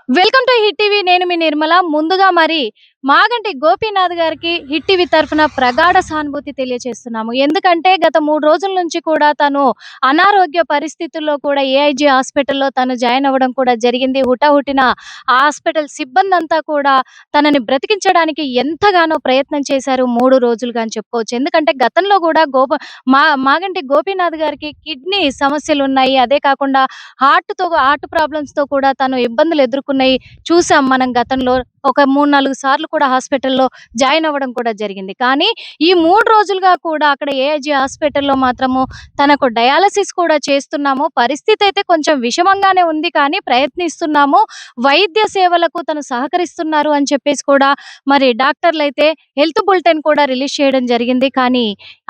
Welcome to hit TV. నేను మీ నిర్మల. ముందుగా మరి మాగంటి గోపీనాథ్ గారికి హిట్ టీవీ తరఫున ప్రగాఢ సానుభూతి తెలియజేస్తున్నాము. ఎందుకంటే గత 3 రోజుల నుంచి కూడా తను అనారోగ్య పరిస్థితుల్లో కూడా ఏఐజీ హాస్పిటల్‌లో తను జాయిన్ అవ్వడం కూడా జరిగింది. హుటాహుటిన ఆ హాస్పిటల్ సిబ్బందంతా కూడా తనని బ్రతికించడానికి ఎంతగానో ప్రయత్నం చేశారు 3 రోజులుగా అని చెప్పుకోవచ్చు. ఎందుకంటే గతంలో కూడా మాగంటి గోపీనాథ్ గారికి కిడ్నీ సమస్యలున్నాయి. అదే కాకుండా హార్ట్ ప్రాబ్లమ్స్‌తో కూడా తను ఇబ్బందులు ఎదుర్కొన్నయి చూసాం మనం గతంలో. ఒక 3, 4 సార్లు కూడా హాస్పిటల్‌లో జాయిన్ అవ్వడం కూడా జరిగింది. కానీ ఈ 3 రోజులుగా కూడా అక్కడ ఏఐజీ హాస్పిటల్‌లో మాత్రము తనకు డయాలసిస్ కూడా చేస్తున్నాము. పరిస్థితి అయితే కొంచెం విషమంగానే ఉంది కానీ ప్రయత్నిస్తున్నాము. వైద్య సేవలకు తను సహకరిస్తున్నారు అని చెప్పేసి కూడా మరి డాక్టర్లైతే హెల్త్ బులెటిన్ కూడా రిలీజ్ చేయడం జరిగింది. కానీ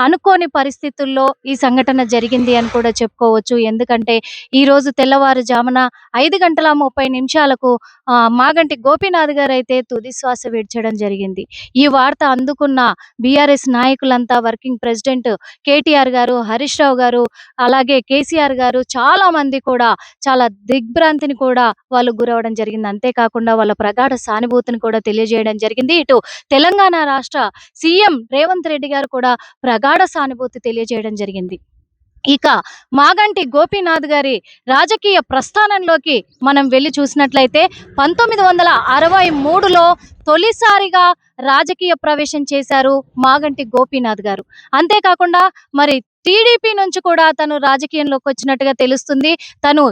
అనుకోని పరిస్థితుల్లో ఈ సంఘటన జరిగింది అని కూడా చెప్పుకోవచ్చు. ఎందుకంటే ఈరోజు తెల్లవారుజామున 5:30 మాగంటి గోపీనాథ్ గారైతే తుది శ్వాస విడిచడం జరిగింది. ఈ వార్త అందుకున్న బీఆర్ఎస్ నాయకులంతా, వర్కింగ్ ప్రెసిడెంట్ కేటీఆర్ గారు, హరీష్ రావు గారు, అలాగే కేసీఆర్ గారు చాలా మంది కూడా చాలా దిగ్భ్రాంతిని కూడా వాళ్ళు గురవ్వడం జరిగింది. అంతేకాకుండా వాళ్ళ ప్రగాఢ సానుభూతిని కూడా తెలియజేయడం జరిగింది. ఇటు తెలంగాణ రాష్ట్ర సీఎం రేవంత్ రెడ్డి గారు కూడా ప్రగాఢ సానుభూతి తెలియజేయడం జరిగింది. ఇక మాగంటి గోపీనాథ్ గారి రాజకీయ ప్రస్థానంలోకి మనం వెళ్ళి చూసినట్లయితే 1963లో తొలిసారిగా రాజకీయ ప్రవేశం చేశారు మాగంటి గోపీనాథ్ గారు. అంతేకాకుండా మరి టీడీపీ నుంచి కూడా తను రాజకీయంలోకి వచ్చినట్టుగా తెలుస్తుంది. తను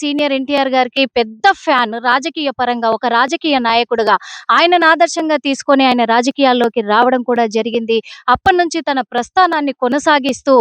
సీనియర్ ఎన్టీఆర్ గారికి పెద్ద ఫ్యాన్. రాజకీయ పరంగా ఒక రాజకీయ నాయకుడుగా ఆయనను ఆదర్శంగా తీసుకొని ఆయన రాజకీయాల్లోకి రావడం కూడా జరిగింది. అప్పటి నుంచి తన ప్రస్థానాన్ని కొనసాగిస్తూ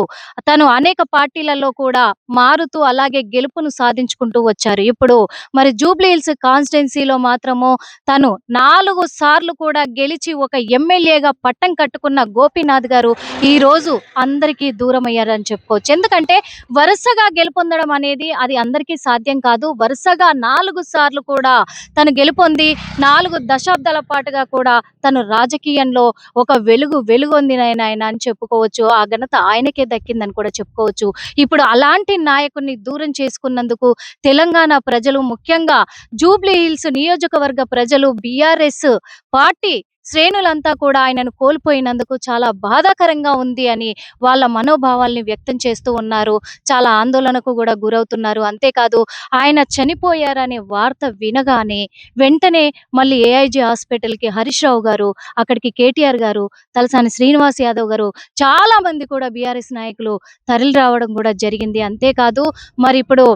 తను అనేక పార్టీలలో కూడా మారుతూ అలాగే గెలుపును సాధించుకుంటూ వచ్చారు. ఇప్పుడు మరి జూబ్లీ హిల్స్ కాన్స్టిట్యున్సీలో మాత్రము తను 4 సార్లు కూడా గెలిచి ఒక ఎమ్మెల్యేగా పట్టం కట్టుకున్న గోపీనాథ్ గారు ఈ రోజు అందరికీ దూరం అయ్యారని చెప్పుకోవచ్చు. ఎందుకంటే వరుసగా గెలుపొందడం అనేది అది అందరికీ సాధ్యం కాదు. వరుసగా 4 సార్లు కూడా తను గెలుపొంది 4 దశాబ్దాల పాటుగా కూడా తను రాజకీయంలో ఒక వెలుగొందిన ఆయన అని చెప్పుకోవచ్చు. ఆ ఘనత ఆయనకే దక్కిందని కూడా చెప్పుకోవచ్చు. ఇప్పుడు అలాంటి నాయకుడిని దూరం చేసుకున్నందుకు తెలంగాణ ప్రజలు, ముఖ్యంగా జూబ్లీ హిల్స్ నియోజకవర్గ ప్రజలు, బీఆర్ఎస్ పార్టీ శ్రేణులంతా కూడా ఆయనను కోల్పోయినందుకు చాలా బాధాకరంగా ఉంది అని వాళ్ళ మనోభావాల్ని వ్యక్తం చేస్తూ ఉన్నారు. చాలా ఆందోళనకు కూడా గురవుతున్నారు. అంతేకాదు ఆయన చనిపోయారనే వార్త వినగానే వెంటనే మళ్ళీ ఏఐజీ హాస్పిటల్‌కి హరీష్ రావు గారు, అక్కడికి కేటీఆర్ గారు, తలసాని శ్రీనివాస్ యాదవ్ గారు, చాలా మంది కూడా బీఆర్ఎస్ నాయకులు తరలి రావడం కూడా జరిగింది. అంతేకాదు మరి ఇప్పుడు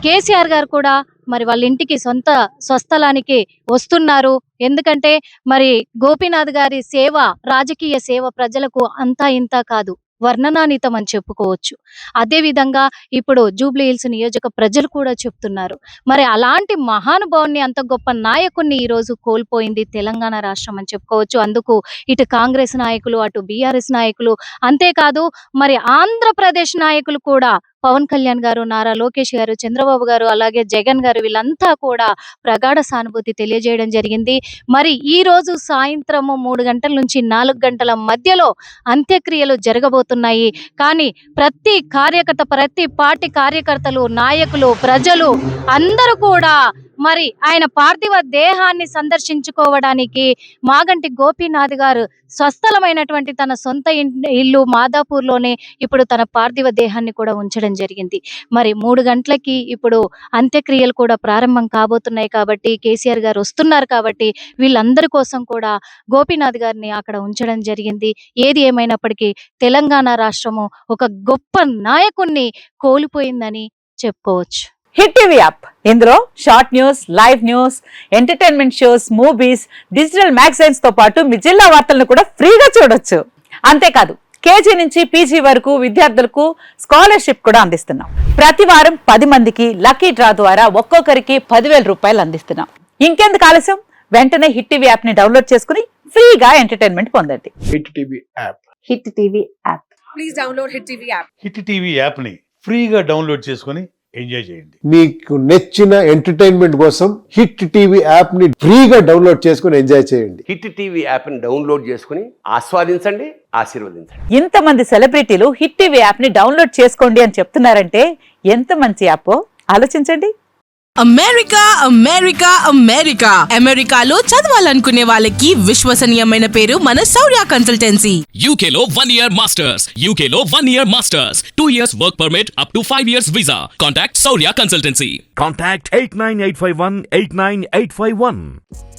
కేసీఆర్ గారు కూడా మరి వాళ్ళ ఇంటికి స్వస్థలానికి వస్తున్నారు. ఎందుకంటే మరి గోపీనాథ్ గారి సేవ, రాజకీయ సేవ ప్రజలకు అంతా ఇంత కాదు, వర్ణనాతీతం అని చెప్పుకోవచ్చు. అదే విధంగా ఇప్పుడు జూబ్లీ హిల్స్ నియోజక ప్రజలు కూడా చెప్తున్నారు. మరి అలాంటి మహానుభావుని, అంత గొప్ప నాయకుడిని ఈ రోజు కోల్పోయింది తెలంగాణ రాష్ట్రం అని చెప్పుకోవచ్చు. అందుకు ఇటు కాంగ్రెస్ నాయకులు, అటు బీఆర్ఎస్ నాయకులు, అంతేకాదు మరి ఆంధ్రప్రదేశ్ నాయకులు కూడా పవన్ కళ్యాణ్ గారు, నారా లోకేష్ గారు, చంద్రబాబు గారు, అలాగే జగన్ గారు, వీళ్ళంతా కూడా ప్రగాఢ సానుభూతి తెలియజేయడం జరిగింది. మరి ఈ రోజు సాయంత్రము 3 గంటల నుంచి 4 గంటల మధ్యలో అంత్యక్రియలు జరగబోతున్నాయి. కానీ ప్రతి పార్టీ కార్యకర్తలు, నాయకులు, ప్రజలు అందరూ కూడా మరి ఆయన పార్థివ దేహాన్ని సందర్శించుకోవడానికి మాగంటి గోపీనాథ్ గారు స్వస్థలమైనటువంటి తన సొంత ఇల్లు మాదాపూర్‌లోనే ఇప్పుడు తన పార్థివ దేహాన్ని కూడా ఉంచడం జరిగింది. మరి 3 గంటలకి ఇప్పుడు అంత్యక్రియలు కూడా ప్రారంభం కాబోతున్నాయి కాబట్టి, కేసీఆర్ గారు వస్తున్నారు కాబట్టి వీళ్ళందరి కోసం కూడా గోపీనాథ్ గారిని అక్కడ ఉంచడం జరిగింది. ఏది ఏమైనప్పటికీ తెలంగాణ రాష్ట్రము ఒక గొప్ప నాయకుడిని కోల్పోయిందని చెప్పుకోవచ్చు. హిట్ టీవీ యాప్, ఇందులో short news, live news, entertainment shows, movies, digital magazines తో పాటు మీ జిల్లా వార్తలను కూడా ఫ్రీగా చూడొచ్చు. అంతేకాదు కేజీ నుంచి పీజీ వరకు విద్యార్థులకు స్కాలర్షిప్ కూడా అందిస్తున్నాం. ప్రతి వారం 10 మందికి లక్కీ డ్రా ద్వారా ఒక్కొక్కరికి 10,000 రూపాయలు అందిస్తున్నాం. ఇంకెందుకు ఆలస్యం, వెంటనే హిట్ టీవీ యాప్ ని డౌన్లోడ్ చేసుకుని ఫ్రీగా ఎంటర్టైన్మెంట్ పొందండి. Hit TV app. Hit TV app. Please download hit TV app. Hit TV app ని ఫ్రీగా డౌన్లోడ్ చేసుకొని ఎంజాయ్ చేయండి. మీకు నచ్చిన ఎంటర్టైన్మెంట్ కోసం హిట్ టీవీ యాప్ ని ఫ్రీగా డౌన్లోడ్ చేసుకొని ఎంజాయ్ చేయండి. హిట్ టీవీ యాప్ ని డౌన్లోడ్ చేసుకుని ఆస్వాదించండి, ఆశీర్వదించండి. ఇంతమంది సెలబ్రిటీలు హిట్ టీవీ యాప్ ని డౌన్లోడ్ చేసుకోండి అని చెప్తున్నారంటే ఎంత మంచి యాప్ ఆలోచించండి. అమెరికా అమెరికా అమెరికా అమెరికాలో చదవాలనుకునే వాళ్ళకి విశ్వసనీయమైన పేరు మన శౌర్య consultancy. UK Law 1 Year Masters. UK Law 1 Year Masters. 2 years work permit up to 5 years visa. Contact Saurya Consultancy. Contact 89851 89851.